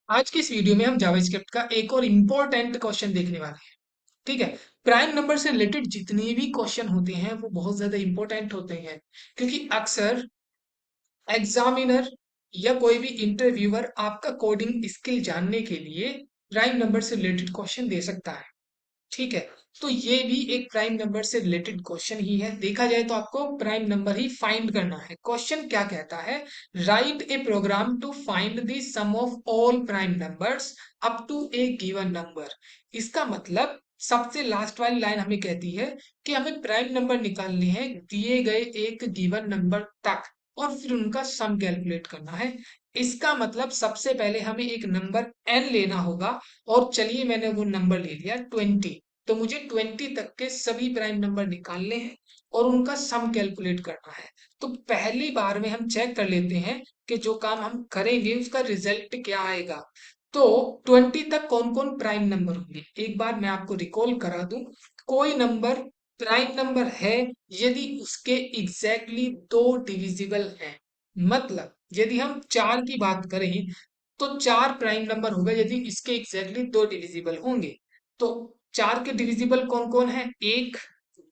आज की इस वीडियो में हम जावास्क्रिप्ट का एक और इम्पोर्टेंट क्वेश्चन देखने वाले हैं। ठीक है। प्राइम नंबर से रिलेटेड जितने भी क्वेश्चन होते हैं वो बहुत ज्यादा इंपॉर्टेंट होते हैं, क्योंकि अक्सर एग्जामिनर या कोई भी इंटरव्यूअर आपका कोडिंग स्किल जानने के लिए प्राइम नंबर से रिलेटेड क्वेश्चन दे सकता है। ठीक है। तो ये भी एक प्राइम नंबर से रिलेटेड क्वेश्चन ही है। देखा जाए तो आपको प्राइम नंबर ही फाइंड करना है। क्वेश्चन क्या कहता है? Write a program to find the sum of all prime numbers up to a given number. इसका मतलब सबसे लास्ट वाली लाइन हमें कहती है कि हमें प्राइम नंबर निकालने हैं दिए गए एक गिवन नंबर तक, और फिर उनका सम कैलकुलेट करना है। इसका मतलब सबसे पहले हमें एक नंबर n लेना होगा, और चलिए मैंने वो नंबर ले लिया 20। तो मुझे 20 तक के सभी प्राइम नंबर निकालने हैं और उनका सम कैलकुलेट करना है। तो पहली बार में हम चेक कर लेते हैं कि जो काम हम करेंगे उसका रिजल्ट क्या आएगा। तो 20 तक कौन कौन प्राइम नंबर होंगे, एक बार मैं आपको रिकॉल करा दूं। कोई नंबर प्राइम नंबर है यदि उसके एग्जैक्टली दो डिविजिबल हैं। मतलब यदि हम 4 की बात करें तो 4 प्राइम नंबर होगा यदि इसके एग्जैक्टली दो डिविजिबल होंगे। तो 4 के डिविजिबल कौन कौन है? 1,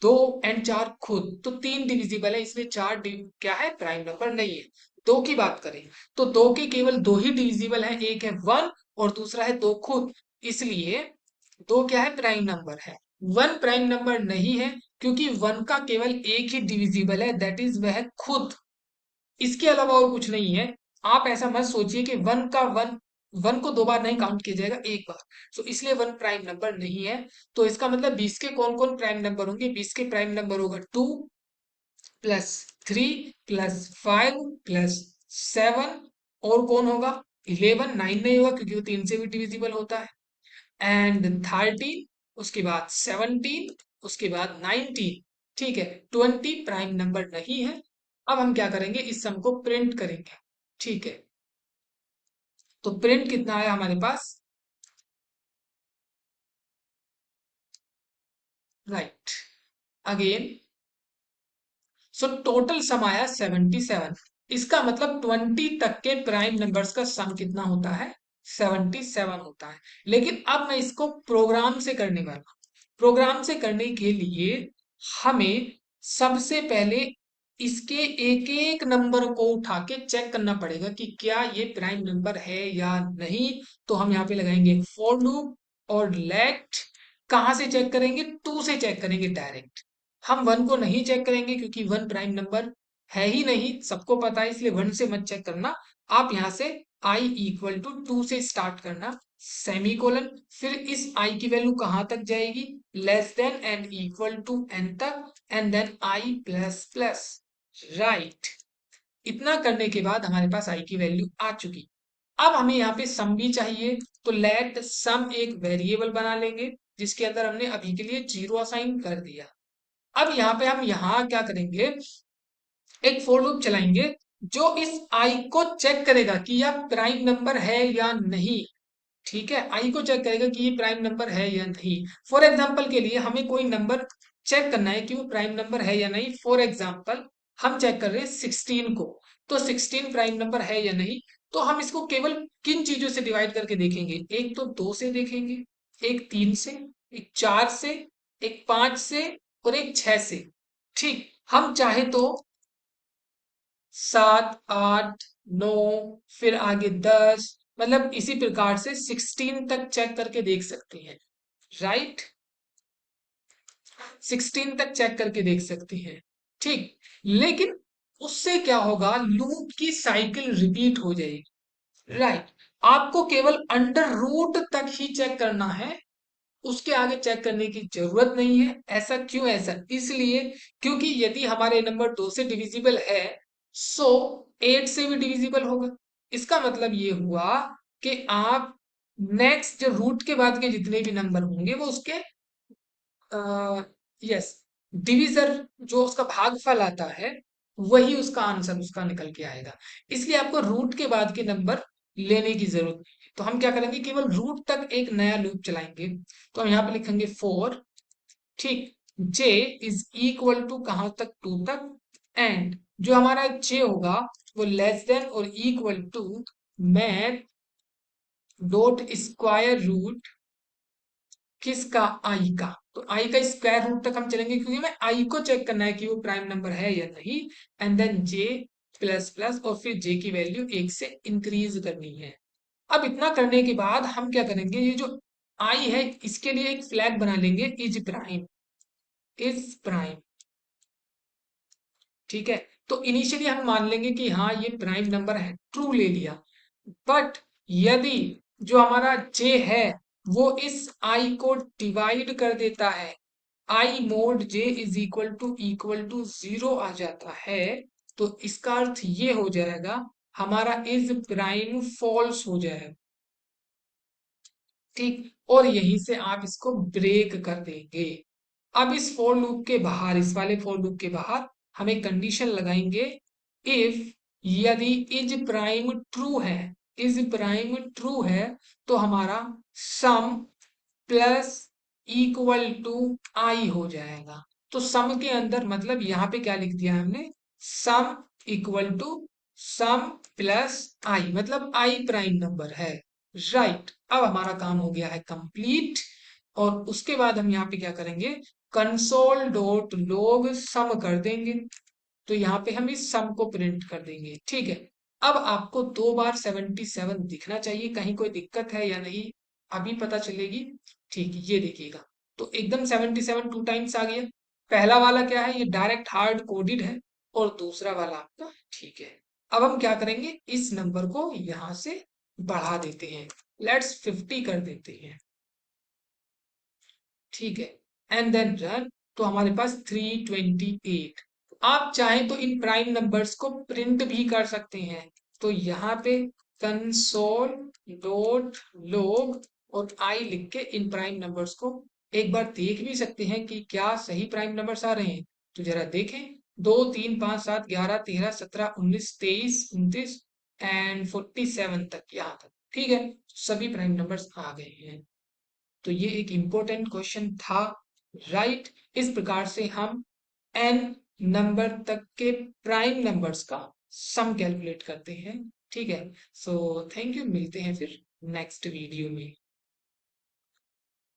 2 एंड 4 खुद, तो 3 डिविजिबल है, इसलिए 4 क्या है? प्राइम नंबर नहीं है। 2 की बात करें तो 2 के केवल दो ही डिविजिबल है, एक है 1 और दूसरा है 2 खुद, इसलिए 2 क्या है? प्राइम नंबर है। 1 प्राइम नंबर नहीं है, क्योंकि 1 का केवल एक ही डिविजिबल है, दैट इज वह खुद। इसके अलावा और कुछ नहीं है। आप ऐसा मत सोचिए कि वन को दो बार नहीं काउंट किया जाएगा, एक बार। तो इसलिए 1 प्राइम नंबर नहीं है। तो इसका मतलब 20 के कौन कौन प्राइम नंबर होंगे? 20 के प्राइम नंबर होगा 2 प्लस 3 प्लस 5 प्लस 7, और कौन होगा? 11। 9 नहीं होगा क्योंकि वो 3 से भी डिविजिबल होता है। एंड 13, उसके बाद 17, उसके बाद 19। ठीक है। 20 प्राइम नंबर नहीं है। अब हम क्या करेंगे? इस सम को प्रिंट करेंगे। ठीक है। तो प्रिंट कितना आया हमारे पास? Right. Again, so total sum आया 77। इसका मतलब 20 तक के प्राइम नंबर्स का सम कितना होता है? 77 होता है। लेकिन अब मैं इसको प्रोग्राम से करने वाला हूं। प्रोग्राम से करने के लिए हमें सबसे पहले इसके एक एक नंबर को उठा के चेक करना पड़ेगा कि क्या ये प्राइम नंबर है या नहीं। तो हम यहाँ पे लगाएंगे फॉर लूप और लेट। कहाँ से चेक करेंगे? 2 से चेक करेंगे डायरेक्ट। हम 1 को नहीं चेक करेंगे क्योंकि 1 प्राइम नंबर है ही नहीं, सबको पता है, इसलिए 1 से मत चेक करना। आप यहाँ से i इक्वल टू 2 से स्टार्ट करना, सेमीकोलन। फिर इस i की वैल्यू कहाँ तक जाएगी? Less than and equal to n तक, and then i plus plus. Right. इतना करने के बाद हमारे पास i की वैल्यू आ चुकी। अब हमें यहाँ पे सम भी चाहिए, तो लेट सम एक वेरिएबल बना लेंगे जिसके अंदर हमने अभी के लिए 0 असाइन कर दिया। अब यहाँ पे हम यहाँ क्या करेंगे? एक फॉर लूप चलाएंगे जो इस आई को चेक करेगा कि यह प्राइम नंबर है या नहीं। ठीक है, आई को चेक करेगा कि ये प्राइम नंबर है या नहीं। फॉर एग्जाम्पल के लिए हमें कोई नंबर चेक करना है कि वो प्राइम नंबर है या नहीं। फॉर एग्जाम्पल हम चेक कर रहे हैं 16 को। तो 16 प्राइम नंबर है या नहीं, तो हम इसको केवल किन चीजों से डिवाइड करके देखेंगे? एक तो 2 से देखेंगे, एक 3 से, एक 4 से, एक 5 से, और एक 6 से। ठीक। हम चाहे तो 7, 8, 9, फिर आगे 10, मतलब इसी प्रकार से 16 तक चेक करके देख सकते हैं। राइट। 16 तक चेक करके देख सकते हैं। ठीक। लेकिन उससे क्या होगा? लूप की साइकिल रिपीट हो जाएगी। राइट। आपको केवल अंडर रूट तक ही चेक करना है, उसके आगे चेक करने की जरूरत नहीं है। ऐसा क्यों? ऐसा इसलिए क्योंकि यदि हमारे नंबर 2 से डिविजिबल है, सो 8 से भी डिविजिबल होगा। इसका मतलब ये हुआ कि आप नेक्स्ट जो रूट के बाद के जितने भी नंबर होंगे वो उसके यस डिविजर, जो उसका भागफल आता है, वही उसका आंसर उसका निकल के आएगा। इसलिए आपको रूट के बाद के नंबर लेने की जरूरत नहीं है। तो हम क्या करेंगे? केवल रूट तक एक नया लूप चलाएंगे। तो हम यहाँ पे लिखेंगे फोर। ठीक। j इज इक्वल टू कहाँ तक? 2 तक। एंड जो हमारा j होगा वो लेस देन और equal to math dot square root किसका, आई का। तो आई का स्क्वायर रूट तक हम चलेंगे क्योंकि हमें आई को चेक करना है कि वो प्राइम नंबर है या नहीं। And then J plus plus और फिर जे की वैल्यू एक से इंक्रीज करनी है। अब इतना करने के बाद हम क्या करेंगे, ये जो आई है इसके लिए एक फ्लैग बना लेंगे, इज प्राइम, इज प्राइम। ठीक है, तो इनिशियली हम मान लेंगे कि हाँ ये प्राइम नंबर है, ट्रू ले लिया। बट यदि जो हमारा जे है वो इस आई को डिवाइड कर देता है, I mod J equal to zero आ जाता है, तो इसका अर्थ ये हो जाएगा हमारा इज प्राइम फॉल्स हो जाएगा। ठीक, और यहीं से आप इसको ब्रेक कर देंगे। अब इस फॉर लूप के बाहर, इस वाले फॉर लूप के बाहर हम एक कंडीशन लगाएंगे, इफ यदि इज प्राइम ट्रू है, इज प्राइम ट्रू है तो हमारा सम प्लस इक्वल टू आई हो जाएगा। तो सम के अंदर मतलब यहां पे क्या लिख दिया हमने, sum equal to sum plus I, मतलब आई प्राइम नंबर है। राइट, अब हमारा काम हो गया है कंप्लीट। और उसके बाद हम यहाँ पे क्या करेंगे, कंसोल डॉट लॉग सम कर देंगे। तो यहाँ पे हम इस सम को प्रिंट कर देंगे। ठीक है, अब आपको 2 बार 77 दिखना चाहिए, कहीं कोई दिक्कत है या नहीं अभी पता चलेगी। ठीक, ये देखिएगा, तो एकदम 77 टू टाइम्स आ गया। पहला वाला क्या है, ये डायरेक्ट हार्ड कोडेड है, और दूसरा वाला आपका ठीक है। अब हम क्या करेंगे, इस नंबर को यहां से बढ़ा देते हैं, लेट्स 50 कर देते हैं। ठीक है, एंड देन रन। तो हमारे पास 328। आप चाहें तो इन प्राइम नंबर्स को प्रिंट भी कर सकते हैं। तो यहाँ पे कंसोल डॉट लॉग और आई लिख के इन प्राइम नंबर्स को एक बार देख भी सकते हैं कि क्या सही प्राइम नंबर्स आ रहे हैं। तो जरा देखें, 2 3 5 7 11 13 17 19 23 29 एंड 47 तक, यहाँ तक ठीक है, सभी प्राइम नंबर्स आ गए हैं। तो ये एक इम्पोर्टेंट क्वेश्चन था। राइट, इस प्रकार से हम एन नंबर तक के प्राइम नंबर्स का सम कैलकुलेट करते हैं। ठीक है, सो थैंक यू, मिलते हैं फिर नेक्स्ट वीडियो में।